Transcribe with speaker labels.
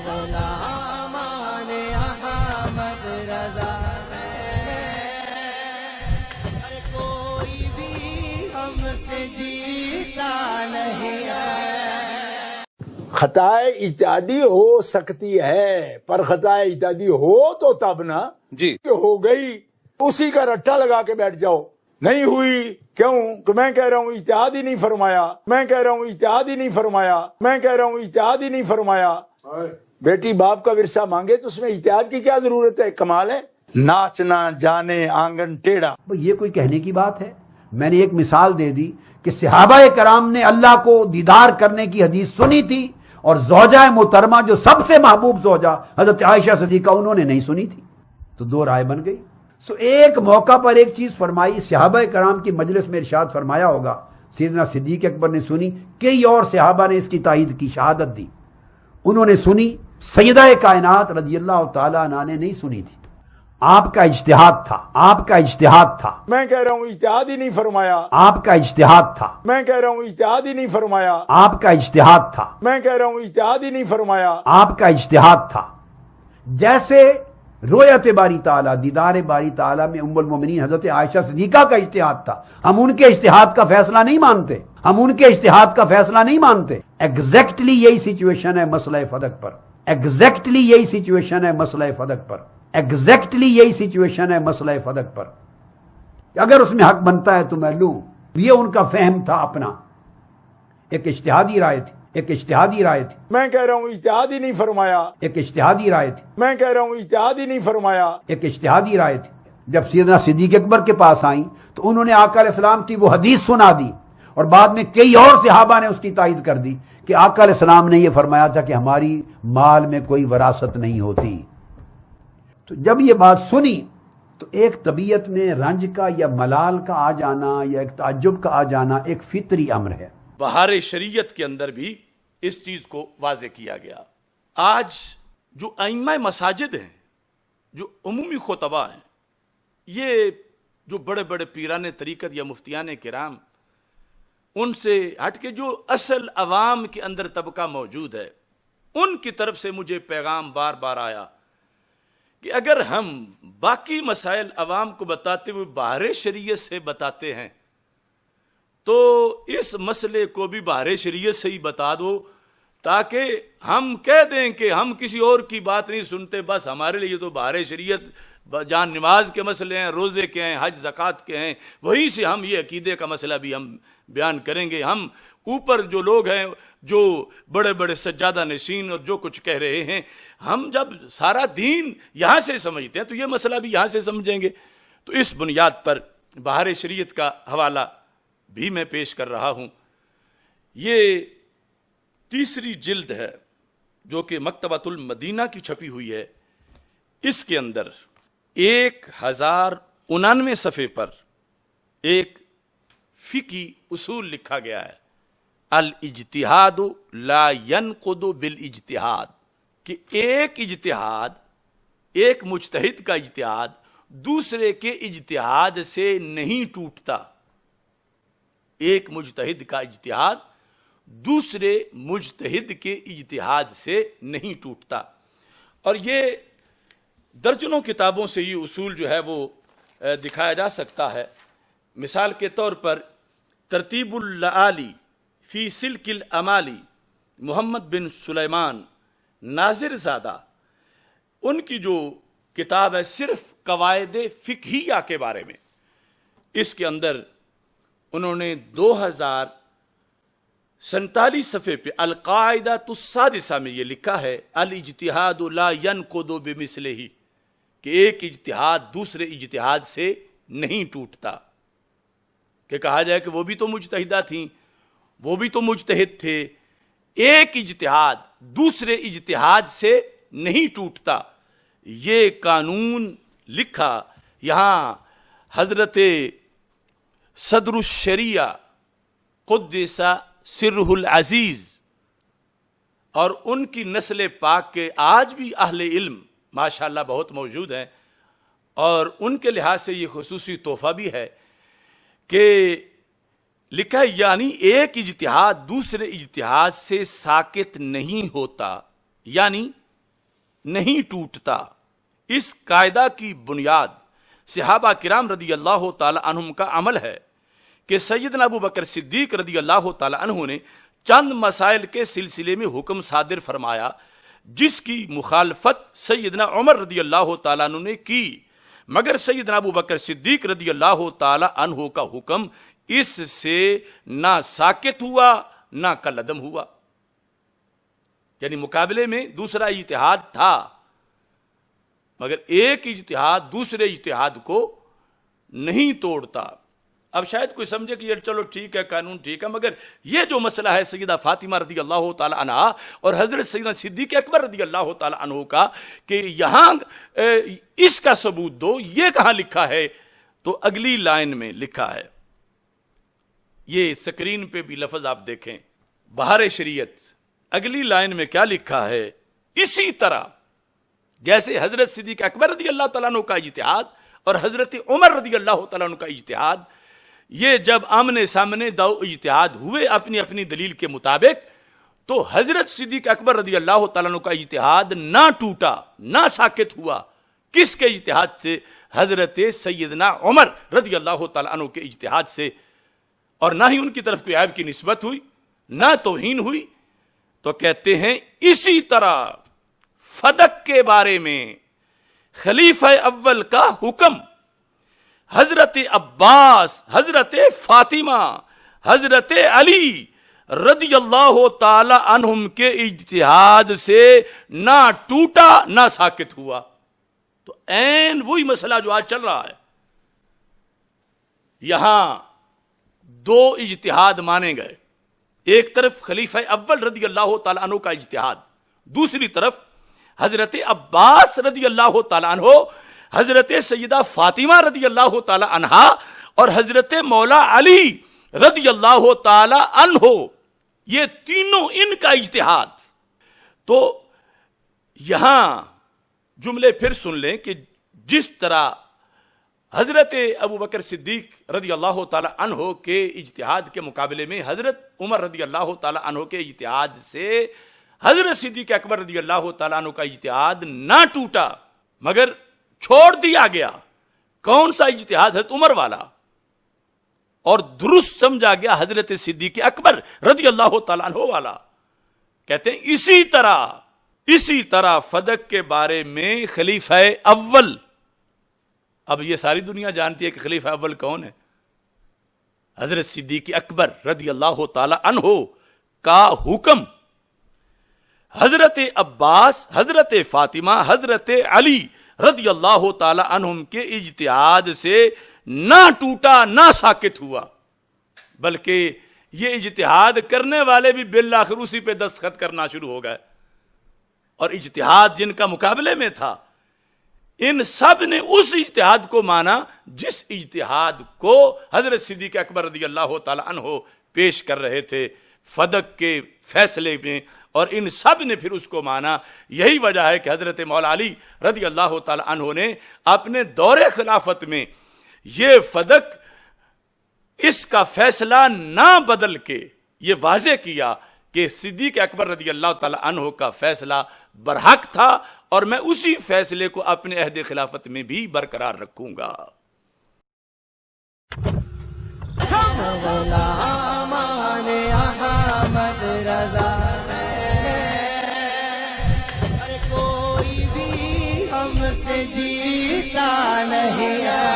Speaker 1: غلامان احمد رضا ہے، کوئی بھی ہم سے جیتا نہیں ہے۔
Speaker 2: خطائے اجتہادی ہو سکتی ہے، پر خطائے اجتہادی ہو تو تب نا
Speaker 3: جی
Speaker 2: کہ ہو گئی اسی کا رٹا لگا کے بیٹھ جاؤ، نہیں ہوئی کیوں کہ میں کہہ رہا ہوں اجتہاد ہی نہیں فرمایا، میں کہہ رہا ہوں اجتہاد ہی نہیں فرمایا، میں کہہ رہا ہوں اجتہاد ہی نہیں فرمایا۔ بیٹی باپ کا ورثہ مانگے تو اس میں اجتہاد کی کیا ضرورت ہے؟ کمال ہے۔ ناچنا جانے آنگن ٹیڑھا،
Speaker 4: یہ کوئی کہنے کی بات ہے؟ میں نے ایک مثال دے دی کہ صحابہ کرام نے اللہ کو دیدار کرنے کی حدیث سنی تھی اور زوجہ محترمہ جو سب سے محبوب زوجہ حضرت عائشہ صدیقہ انہوں نے نہیں سنی تھی، تو دو رائے بن گئی۔ ایک موقع پر ایک چیز فرمائی، صحابہ کرام کی مجلس میں ارشاد فرمایا ہوگا، سیدنا صدیق اکبر نے سنی، کئی اور صحابہ نے اس کی تائید کی، شہادت دی، انہوں نے سنی، سیدہ کائنات رضی اللہ تعالیٰ عنہ نے نہیں سنی تھی۔ آپ کا اجتہاد تھا، آپ کا اجتہاد تھا،
Speaker 2: میں کہہ رہا ہوں اجتہاد ہی نہیں فرمایا،
Speaker 4: آپ کا اجتہاد تھا،
Speaker 2: میں کہہ رہا ہوں اجتہاد ہی نہیں فرمایا،
Speaker 4: آپ کا اجتہاد تھا،
Speaker 2: میں کہہ رہا ہوں اجتہاد ہی نہیں فرمایا۔
Speaker 4: آپ کا اجتہاد تھا۔ جیسے رویت باری تعالیٰ، دیدار باری تعالیٰ میں ام المومنین حضرت عائشہ صدیقہ کا اجتہاد تھا، ہم ان کے اجتہاد کا فیصلہ نہیں مانتے، ہم ان کے اجتہاد کا فیصلہ نہیں مانتے۔ ایگزیکٹلی یہی سچویشن ہے مسئلہ فدق پر، ایگزیکٹلی یہی سچویشن ہے مسئلہ فدق پر، ایگزیکٹلی یہی سچویشن ہے مسئلہ فدق پر۔ اگر اس میں حق بنتا ہے تو میں لوں، یہ ان کا فہم تھا اپنا، ایک اجتہادی رائے تھی، ایک اجتہادی رائے تھی،
Speaker 2: میں کہہ رہا ہوں اجتہاد ہی نہیں فرمایا،
Speaker 4: ایک اجتہادی رائے تھی،
Speaker 2: میں کہہ رہا ہوں اجتہاد ہی نہیں فرمایا۔
Speaker 4: ایک اجتہادی رائے تھی۔ جب سیدنا صدیق اکبر کے پاس آئیں تو انہوں نے آقا علیہ السلام کی وہ حدیث سنا دی، اور بعد میں کئی اور صحابہ نے اس کی تائید کر دی کہ آقا علیہ السلام نے یہ فرمایا تھا کہ ہماری مال میں کوئی وراثت نہیں ہوتی۔ تو جب یہ بات سنی تو ایک طبیعت میں رنج کا یا ملال کا آ جانا یا ایک تعجب کا آ جانا ایک فطری امر ہے۔
Speaker 3: بہار شریعت کے اندر بھی اس چیز کو واضح کیا گیا۔ آج جو ائمہ مساجد ہیں، جو عمومی خطبہ ہیں، یہ جو بڑے بڑے پیران طریقت یا مفتیان کرام، ان سے ہٹ کے جو اصل عوام کے اندر طبقہ موجود ہے، ان کی طرف سے مجھے پیغام بار بار آیا کہ اگر ہم باقی مسائل عوام کو بتاتے ہوئے بہار شریعت سے بتاتے ہیں تو اس مسئلے کو بھی بہار شریعت سے ہی بتا دو، تاکہ ہم کہہ دیں کہ ہم کسی اور کی بات نہیں سنتے، بس ہمارے لیے تو بہار شریعت جان نماز کے مسئلے ہیں، روزے کے ہیں، حج زکوٰۃ کے ہیں، وہیں سے ہم یہ عقیدے کا مسئلہ بھی ہم بیان کریں گے۔ ہم اوپر جو لوگ ہیں، جو بڑے بڑے سجادہ نشین اور جو کچھ کہہ رہے ہیں، ہم جب سارا دین یہاں سے سمجھتے ہیں تو یہ مسئلہ بھی یہاں سے سمجھیں گے۔ تو اس بنیاد پر بہار شریعت کا حوالہ بھی میں پیش کر رہا ہوں۔ یہ تیسری جلد ہے جو کہ مکتبۃ المدینہ کی چھپی ہوئی ہے۔ اس کے اندر 1099 صفحے پر ایک فقہی اصول لکھا گیا ہے، الاجتہاد لا ينقض بالاجتہاد، کہ ایک اجتہاد، ایک مجتہد کا اجتہاد دوسرے کے اجتہاد سے نہیں ٹوٹتا، ایک مجتہد کا اجتہاد دوسرے مجتہد کے اجتہاد سے نہیں ٹوٹتا۔ اور یہ درجنوں کتابوں سے یہ اصول جو ہے وہ دکھایا جا سکتا ہے۔ مثال کے طور پر ترتیب اللآلی فی سلک الامالی، محمد بن سلیمان ناظر زادہ، ان کی جو کتاب ہے صرف قواعد فقہیہ کے بارے میں، اس کے اندر انہوں نے 2047 صفحے پہ القاعدہ السادسہ میں یہ لکھا ہے، الاجتہاد لا ينقض بمثلہ، کہ ایک اجتہاد دوسرے اجتہاد سے نہیں ٹوٹتا، کہ کہا جائے کہ وہ بھی تو مجتہدہ تھیں، وہ بھی تو مجتہد تھے، ایک اجتہاد دوسرے اجتہاد سے نہیں ٹوٹتا۔ یہ قانون لکھا یہاں حضرت صدر الشریعہ قدس سرہ العزیز اور ان کی نسل پاک کے آج بھی اہل علم ماشاءاللہ بہت موجود ہیں، اور ان کے لحاظ سے یہ خصوصی تحفہ بھی ہے کہ لکھا ہے یعنی ایک اجتہاد دوسرے اجتہاد سے ساقط نہیں ہوتا، یعنی نہیں ٹوٹتا۔ اس قاعدہ کی بنیاد صحابہ کرام رضی اللہ تعالی عنہم کا عمل ہے کہ سیدنا ابو بکر صدیق رضی اللہ تعالی عنہ نے چند مسائل کے سلسلے میں حکم صادر فرمایا جس کی مخالفت سیدنا عمر رضی اللہ تعالیٰ عنہ نے کی، مگر سیدنا ابو بکر صدیق رضی اللہ تعالی عنہ کا حکم اس سے نہ ساکت ہوا نہ کالعدم ہوا، یعنی مقابلے میں دوسرا اجتہاد تھا مگر ایک اجتہاد دوسرے اجتہاد کو نہیں توڑتا۔ اب شاید کوئی سمجھے کہ یہ چلو ٹھیک ہے، قانون ٹھیک ہے، مگر یہ جو مسئلہ ہے سیدہ فاطمہ رضی اللہ تعالی عنہ اور حضرت سیدنا صدیق اکبر رضی اللہ تعالی عنہ کا کہ یہاں اس کا ثبوت دو، یہ کہاں لکھا ہے؟ تو اگلی لائن میں لکھا ہے، یہ سکرین پہ بھی لفظ آپ دیکھیں، بہار شریعت، اگلی لائن میں کیا لکھا ہے؟ اسی طرح جیسے حضرت صدیق اکبر رضی اللہ تعالیٰ عنہ کا اجتہاد اور حضرت عمر رضی اللہ تعالیٰ عنہ کا اجتہاد، یہ جب آمنے سامنے دو اجتہاد ہوئے اپنی اپنی دلیل کے مطابق، تو حضرت صدیق اکبر رضی اللہ تعالیٰ عنہ کا اجتہاد نہ ٹوٹا نہ ساکت ہوا۔ کس کے اجتہاد سے؟ حضرت سیدنا عمر رضی اللہ تعالیٰ عنہ کے اجتہاد سے، اور نہ ہی ان کی طرف کوئی عیب کی نسبت ہوئی نہ توہین ہوئی۔ تو کہتے ہیں اسی طرح فدق کے بارے میں خلیفہ اول کا حکم حضرت عباس، حضرت فاطمہ، حضرت علی رضی اللہ تعالی عنہم کے اجتہاد سے نہ ٹوٹا نہ ساکت ہوا۔ تو عین وہی مسئلہ جو آج چل رہا ہے، یہاں دو اجتہاد مانے گئے، ایک طرف خلیفہ اول رضی اللہ تعالی عنہ کا اجتہاد، دوسری طرف حضرت عباس رضی اللہ تعالی عنہ، حضرت سیدہ فاطمہ رضی اللہ تعالی عنہا اور حضرت مولا علی رضی اللہ تعالی عنہ، یہ تینوں ان کا اجتہاد۔ تو یہاں جملے پھر سن لیں کہ جس طرح حضرت ابو بکر صدیق رضی اللہ تعالی عنہ کے اجتہاد کے مقابلے میں حضرت عمر رضی اللہ تعالی عنہ کے اجتہاد سے حضرت صدیق اکبر رضی اللہ تعالیٰ عنہ کا اجتہاد نہ ٹوٹا مگر چھوڑ دیا گیا۔ کون سا اجتہاد؟ حضرت عمر والا، اور درست سمجھا گیا حضرت صدیق اکبر رضی اللہ تعالیٰ عنہ والا۔ کہتے ہیں اسی طرح فدق کے بارے میں خلیفہ اول، اب یہ ساری دنیا جانتی ہے کہ خلیفہ اول کون ہے، حضرت صدیق اکبر رضی اللہ تعالیٰ عنہ کا حکم حضرت عباس، حضرت فاطمہ، حضرت علی رضی اللہ تعالی عنہم کے اجتہاد سے نہ ٹوٹا نہ ساکت ہوا، بلکہ یہ اجتہاد کرنے والے بھی بالآخر اسی پہ دستخط کرنا شروع ہو گئے، اور اجتہاد جن کا مقابلے میں تھا ان سب نے اس اجتہاد کو مانا جس اجتہاد کو حضرت صدیق اکبر رضی اللہ تعالی عنہ پیش کر رہے تھے فدق کے فیصلے میں، اور ان سب نے پھر اس کو مانا۔ یہی وجہ ہے کہ حضرت مولا علی رضی اللہ تعالی عنہ نے اپنے دور خلافت میں یہ فدق، اس کا فیصلہ نہ بدل کے یہ واضح کیا کہ صدیق اکبر رضی اللہ تعالی عنہ کا فیصلہ برحق تھا، اور میں اسی فیصلے کو اپنے عہد خلافت میں بھی برقرار رکھوں گا۔
Speaker 1: غلامان احمد رضا کوئی بھی ہم سے جیتا نہیں ہے۔